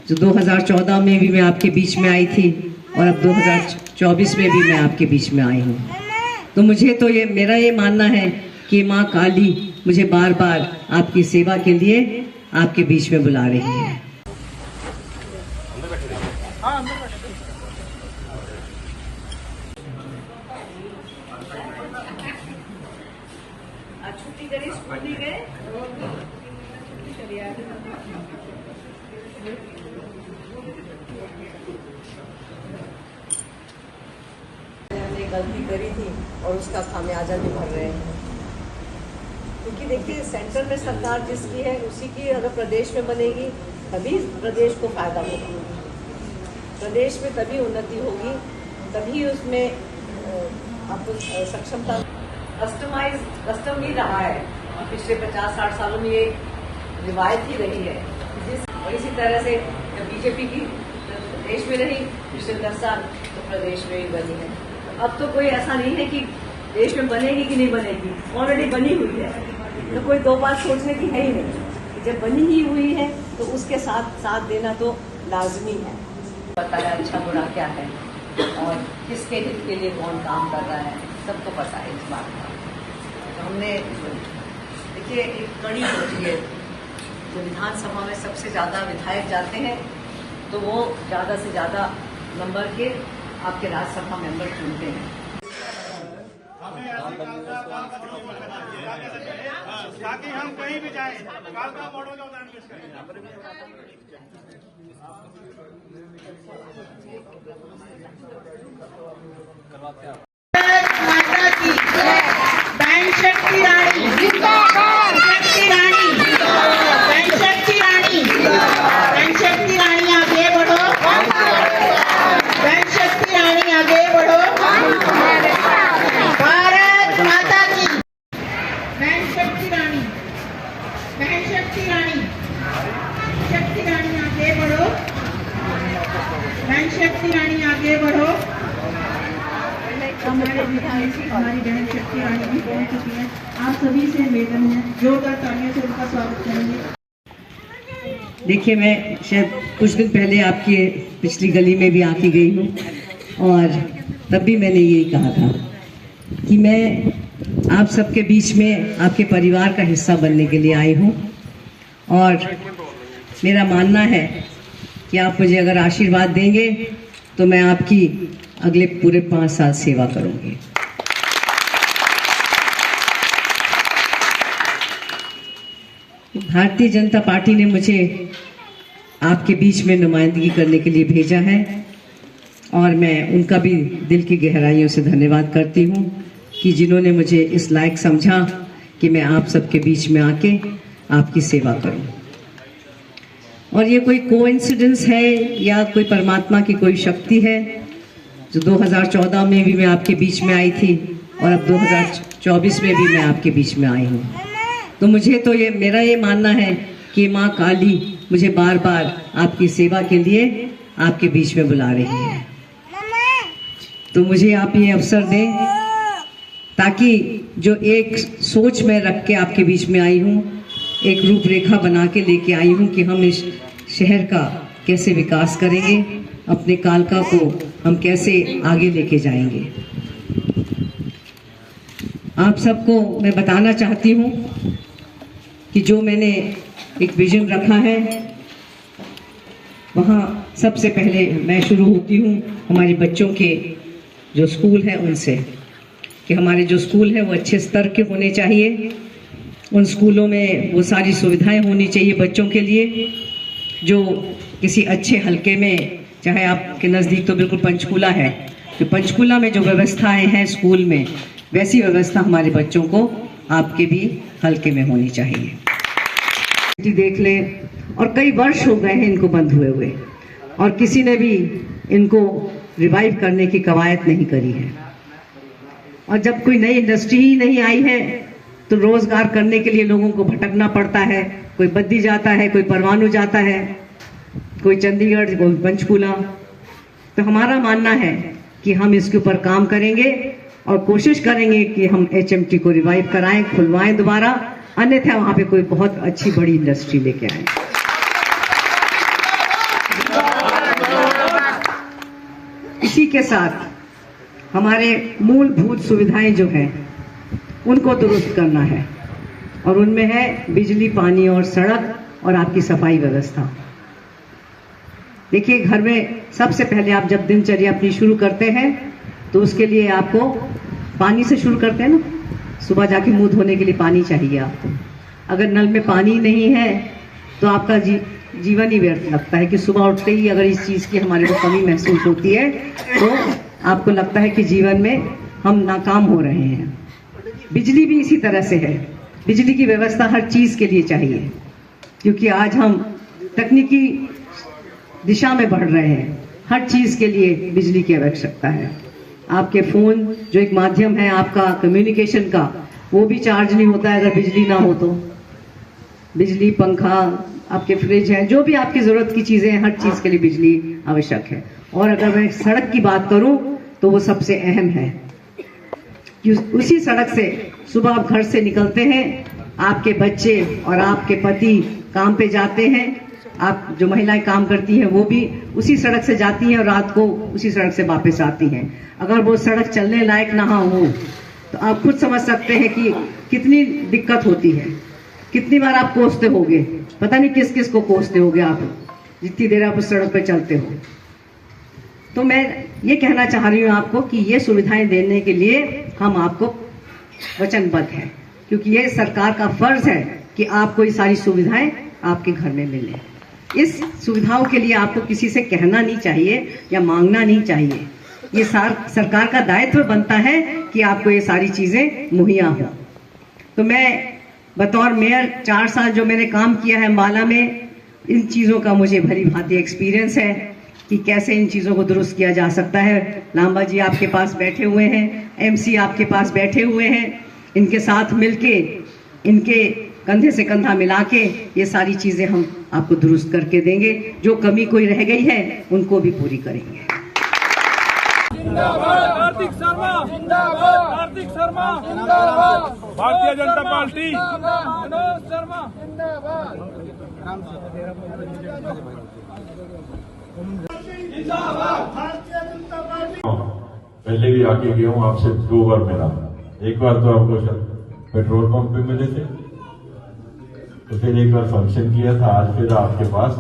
जो 2014 में भी मैं आपके बीच में आई थी और अब 2024 में भी मैं आपके बीच में आई हूँ। तो मुझे तो मेरा ये मानना है कि माँ काली मुझे बार बार आपकी सेवा के लिए आपके बीच में बुला रही है। छुट्टी करी, स्कूल नहीं गए? हमने गलती करी थी और उसका खामियाजा भी भर रहे हैं, क्योंकि देखिए सेंटर में सरकार जिसकी है उसी की अगर प्रदेश में बनेगी तभी प्रदेश को फायदा होगा, प्रदेश में तभी उन्नति होगी, तभी उसमें आपको सक्षमता। कस्टम ही रहा है पिछले 50-60 सालों में, ये रिवायत ही रही है। और इसी तरह से जब बीजेपी की देश में रही पिछले 10 साल तो प्रदेश में भी बनी है। अब तो कोई ऐसा नहीं है कि देश में बनेगी कि नहीं बनेगी, ऑलरेडी बनी हुई है, तो कोई दो बात सोचने की है ही नहीं। जब बनी ही हुई है तो उसके साथ देना तो लाजमी है। पता है अच्छा बुरा क्या है और किसके हित के लिए कौन काम कर रहा है, सबको पता है इस बात का। तो हमने देखिए एक कड़ी होती है, जो विधानसभा में सबसे ज़्यादा विधायक जाते हैं तो वो ज़्यादा से ज़्यादा नंबर के आपके राज्यसभा मेंबर चुनते हैं। ताकि हम कहीं भी जाएं, काल का मॉडल का उदाहरण पेश करें। माता की बहन शक्ति रानी, शक्ति रानी, बहन शक्ति रानी, बहन शक्ति रानी आगे बढ़ो, बहन शक्ति रानी आगे बढ़ो। भारत माता की बहन शक्ति रानी, बहन शक्ति रानी, शक्ति रानी आगे बढ़ो, बहन शक्ति रानी आगे बढ़ो। हमारे विधायक हमारी बहन शक्ति रानी भी पहुंच चुकी है। आप सभी से निवेदन है जोरदार तालियों से उनका स्वागत करेंगे। देखिए मैं शायद कुछ दिन पहले आपके पिछली गली में भी आके गई हूँ और तब भी मैंने यही कहा था कि मैं आप सबके बीच में आपके परिवार का हिस्सा बनने के लिए आई हूँ और मेरा मानना है कि आप मुझे अगर आशीर्वाद देंगे तो मैं आपकी अगले पूरे 5 साल सेवा करूंगी। भारतीय जनता पार्टी ने मुझे आपके बीच में नुमाइंदगी करने के लिए भेजा है और मैं उनका भी दिल की गहराइयों से धन्यवाद करती हूं कि जिन्होंने मुझे इस लायक समझा कि मैं आप सबके बीच में आके आपकी सेवा करूं। और ये कोई कोइंसिडेंस है या कोई परमात्मा की कोई शक्ति है, जो 2014 में भी मैं आपके बीच में आई थी और अब 2024 में भी मैं आपके बीच में आई हूँ। तो मुझे तो मेरा ये मानना है कि माँ काली मुझे बार बार आपकी सेवा के लिए आपके बीच में बुला रही है। तो मुझे आप ये अवसर दें ताकि जो एक सोच मैं रख के आपके बीच में आई हूँ, एक रूपरेखा बना के लेके आई हूँ कि हम इस शहर का कैसे विकास करेंगे, अपने कालका को हम कैसे आगे लेके जाएंगे। आप सबको मैं बताना चाहती हूँ कि जो मैंने एक विजन रखा है वहाँ सबसे पहले मैं शुरू होती हूँ हमारे बच्चों के जो स्कूल है उनसे, कि हमारे जो स्कूल है वो अच्छे स्तर के होने चाहिए। उन स्कूलों में वो सारी सुविधाएं होनी चाहिए बच्चों के लिए जो किसी अच्छे हलके में, चाहे आपके नज़दीक तो बिल्कुल पंचकूला है, तो पंचकूला में जो व्यवस्थाएं हैं स्कूल में, वैसी व्यवस्था हमारे बच्चों को आपके भी हलके में होनी चाहिए। देख लें, और कई वर्ष हो गए हैं इनको बंद हुए और किसी ने भी इनको रिवाइव करने की कवायद नहीं करी है। और जब कोई नई इंडस्ट्री ही नहीं आई है तो रोजगार करने के लिए लोगों को भटकना पड़ता है। कोई बद्दी जाता है, कोई परवाणु जाता है, कोई चंडीगढ़, कोई पंचकूला। तो हमारा मानना है कि हम इसके ऊपर काम करेंगे और कोशिश करेंगे कि हम HMT को रिवाइव कराएं, खुलवाएं दोबारा, अन्यथा वहां पे कोई बहुत अच्छी बड़ी इंडस्ट्री लेके आए। इसी के साथ हमारे मूलभूत सुविधाएं जो हैं उनको दुरुस्त करना है, और उनमें है बिजली, पानी और सड़क और आपकी सफाई व्यवस्था। देखिए, घर में सबसे पहले आप जब दिनचर्या अपनी शुरू करते हैं तो उसके लिए आपको पानी से शुरू करते हैं ना, सुबह जाके मुंह धोने के लिए पानी चाहिए आपको। अगर नल में पानी नहीं है तो आपका जीवन ही व्यर्थ लगता है कि सुबह उठते ही अगर इस चीज की हमारे को कमी महसूस होती है तो आपको लगता है कि जीवन में हम नाकाम हो रहे हैं। बिजली भी इसी तरह से है। बिजली की व्यवस्था हर चीज के लिए चाहिए, क्योंकि आज हम तकनीकी दिशा में बढ़ रहे हैं। हर चीज के लिए बिजली की आवश्यकता है। आपके फोन जो एक माध्यम है आपका कम्युनिकेशन का, वो भी चार्ज नहीं होता है अगर बिजली ना हो तो। बिजली, पंखा, आपके फ्रिज है, जो भी आपकी जरूरत की चीजें हैं, हर चीज के लिए बिजली आवश्यक है। और अगर मैं सड़क की बात करूं तो वो सबसे अहम है, कि उसी सड़क से सुबह आप घर से निकलते हैं, आपके बच्चे और आपके पति काम पे जाते हैं, आप जो महिलाएं काम करती हैं वो भी उसी सड़क से जाती हैं और रात को उसी सड़क से वापस आती हैं। अगर वो सड़क चलने लायक ना हो तो आप खुद समझ सकते हैं कि कितनी दिक्कत होती है। कितनी बार आप कोसते होगे, पता नहीं किस किस को कोसते होगे आप, जितनी देर आप उस सड़क पर चलते हो। तो मैं ये कहना चाह रही हूँ आपको कि ये सुविधाएं देने के लिए हम आपको वचनबद्ध हैं, क्योंकि ये सरकार का फर्ज है कि आपको ये सारी सुविधाएं आपके घर में मिले। इस सुविधाओं के लिए आपको किसी से कहना नहीं चाहिए या मांगना नहीं चाहिए। ये सरकार का दायित्व बनता है कि आपको ये सारी चीजें मुहैया हो। तो मैं बतौर मेयर 4 साल जो मैंने काम किया है अम्बाला में, इन चीजों का मुझे भली भांति एक्सपीरियंस है कि कैसे इन चीजों को दुरुस्त किया जा सकता है। लांबा जी आपके पास बैठे हुए हैं, MC आपके पास बैठे हुए हैं, इनके साथ मिलके, इनके कंधे से कंधा मिला के ये सारी चीजें हम आपको दुरुस्त करके देंगे। जो कमी कोई रह गई है उनको भी पूरी करेंगे। हार्दिक शर्मा जिंदाबाद, हार्दिक शर्मा जिंदाबाद, भारतीय जनता पार्टी मनोज शर्मा जिंदाबाद, भारतीय जनता पार्टी। पहले भी आके गया हूँ, आपसे 2 बार मिला। एक बार तो आपको पेट्रोल पंप पे मिले थे, तो फिर एक बार फंक्शन किया था, आज फिर आपके पास